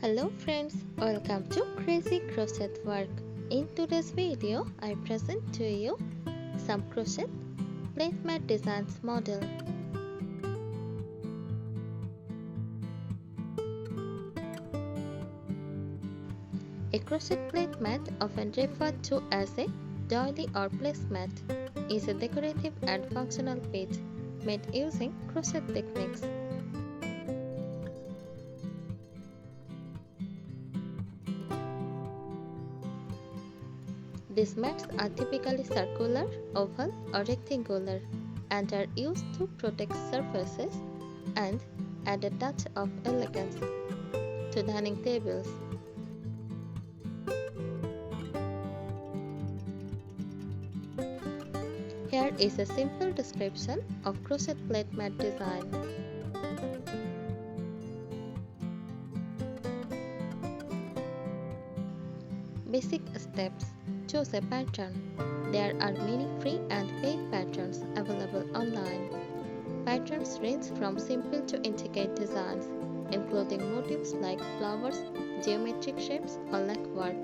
Hello friends, welcome to Crazy Crochet Work. In today's video, I present to you some crochet placemat designs model. A crochet placemat, often referred to as a doily or placemat, is a decorative and functional piece made using crochet techniques. These mats are typically circular, oval, or rectangular and are used to protect surfaces and add a touch of elegance to dining tables. Here is a simple description of crochet placemat design. Basic steps. Choose a pattern. There are many free and paid patterns available online. Patterns range from simple to intricate designs, including motifs like flowers, geometric shapes, or lacework.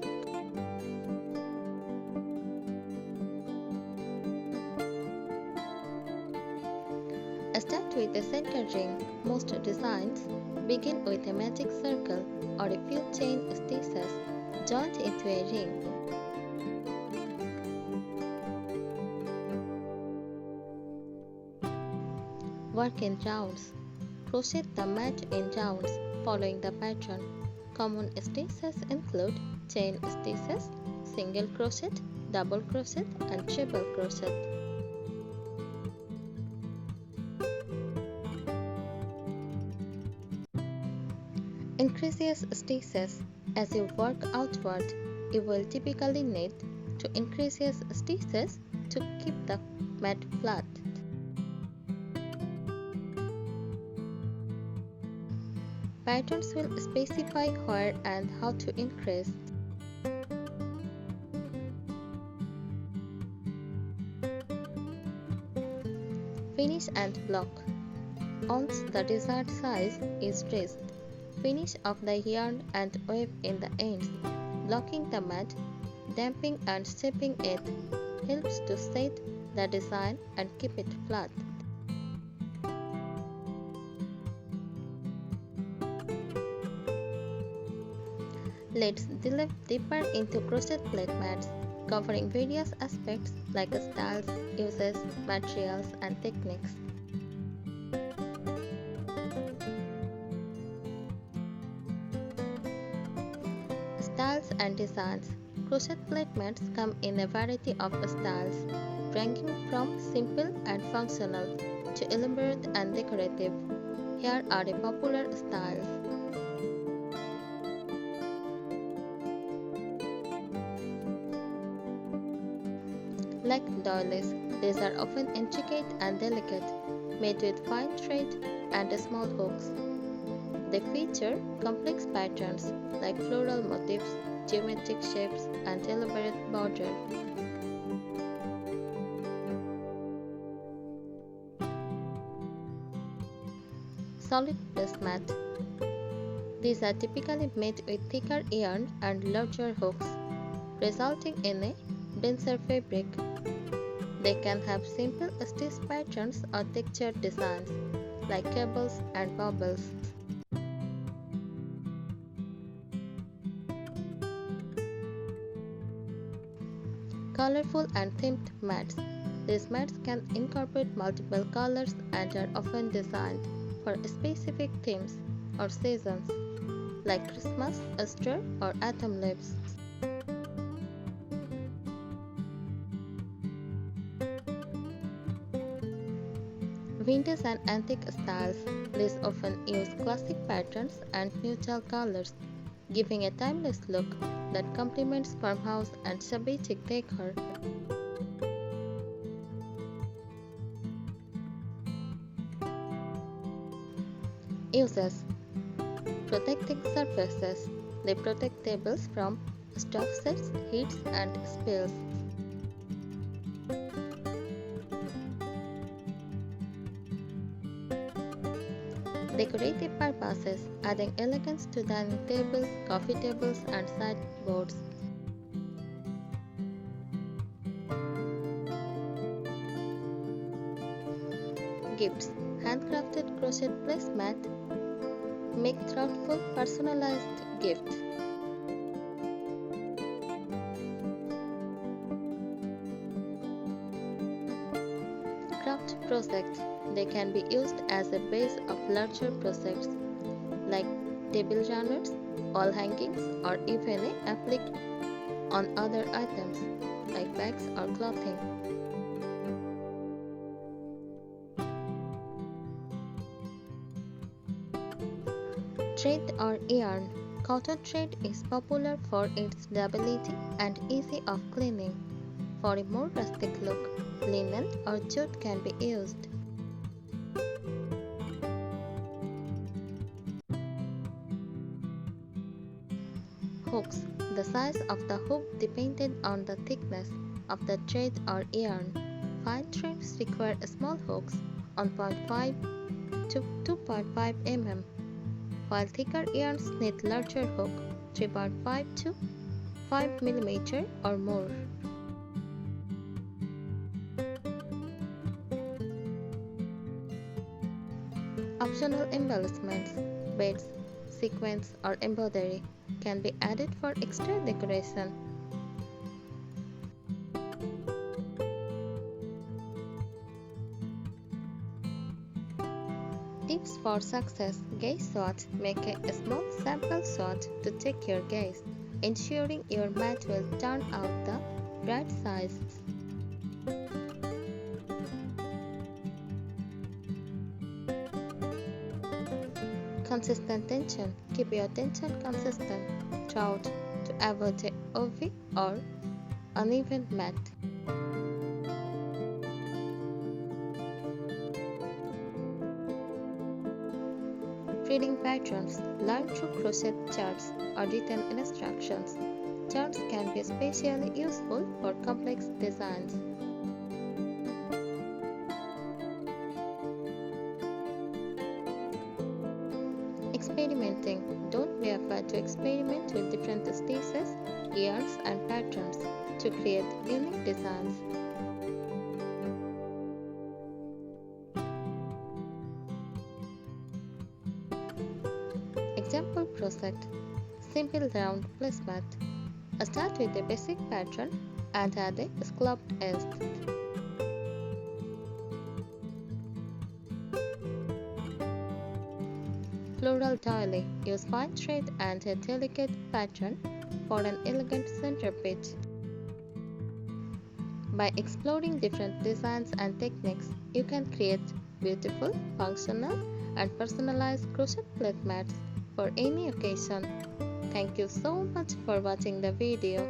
Start with a center ring. Most designs begin with a magic circle or a few chain stitches joined into a ring. Work in rounds. Crochet the mat in rounds following the pattern. Common stitches include chain stitches, single crochet, double crochet, and triple crochet. Increases stitches. As you work outward, you will typically need to increase stitches to keep the mat flat. Patterns will specify where and how to increase. Finish and block. Once the desired size is reached, finish off the yarn and wave in the ends. Blocking the mat, damping and shaping it helps to set the design and keep it flat. Let's delve deeper into crochet placemats, covering various aspects like styles, uses, materials, and techniques. Styles and designs. Crochet placemats come in a variety of styles, ranging from simple and functional to elaborate and decorative. Here are the popular styles. Like doilies, these are often intricate and delicate, made with fine thread and small hooks. They feature complex patterns like floral motifs, geometric shapes, and elaborate border. Solid placemat. These are typically made with thicker yarn and larger hooks, resulting in a denser fabric. They can have simple stitch patterns or textured designs like cables and bubbles. Colorful and themed mats. These mats can incorporate multiple colors and are often designed for specific themes or seasons like Christmas, Easter, or autumn leaves. Vintage and antique styles. These often use classic patterns and neutral colors, giving a timeless look that complements farmhouse and shabby chic decor. Uses. Protecting surfaces. They protect tables from stuff sets, heats, and spills. Decorative purposes, adding elegance to dining tables, coffee tables, and sideboards. Gifts, handcrafted crochet placemat, make thoughtful, personalized gifts. Craft projects, they can be used as a base of larger projects like table runners, wall hangings, or even a applique on other items like bags or clothing. Thread or yarn. Cotton thread is popular for its durability and easy of cleaning. For a more rustic look, linen or jute can be used. Hooks. The size of the hook depended on the thickness of the thread or yarn. Fine threads require small hooks on 0.5 to 2.5 mm, while thicker yarns need larger hook 3.5 to 5 mm or more. Optional embellishments, beads, sequins, or embroidery can be added for extra decoration. Tips for success. Gaze swatch. Make a small sample swatch to check your gaze, ensuring your mat will turn out the right size. Consistent tension. Keep your tension consistent throughout to avoid a wavy or uneven mat. Reading patterns. Learn through crochet charts or written instructions. Charts can be especially useful for complex designs. Experimenting. Don't be afraid to experiment with different stitches, yarns, and patterns to create unique designs. Example project. Simple round placemat. Start with a basic pattern and add a scalloped edge. Floral doily. Use fine thread and a delicate pattern for an elegant centerpiece. By exploring different designs and techniques, you can create beautiful, functional, and personalized crochet placemats for any occasion. Thank you so much for watching the video.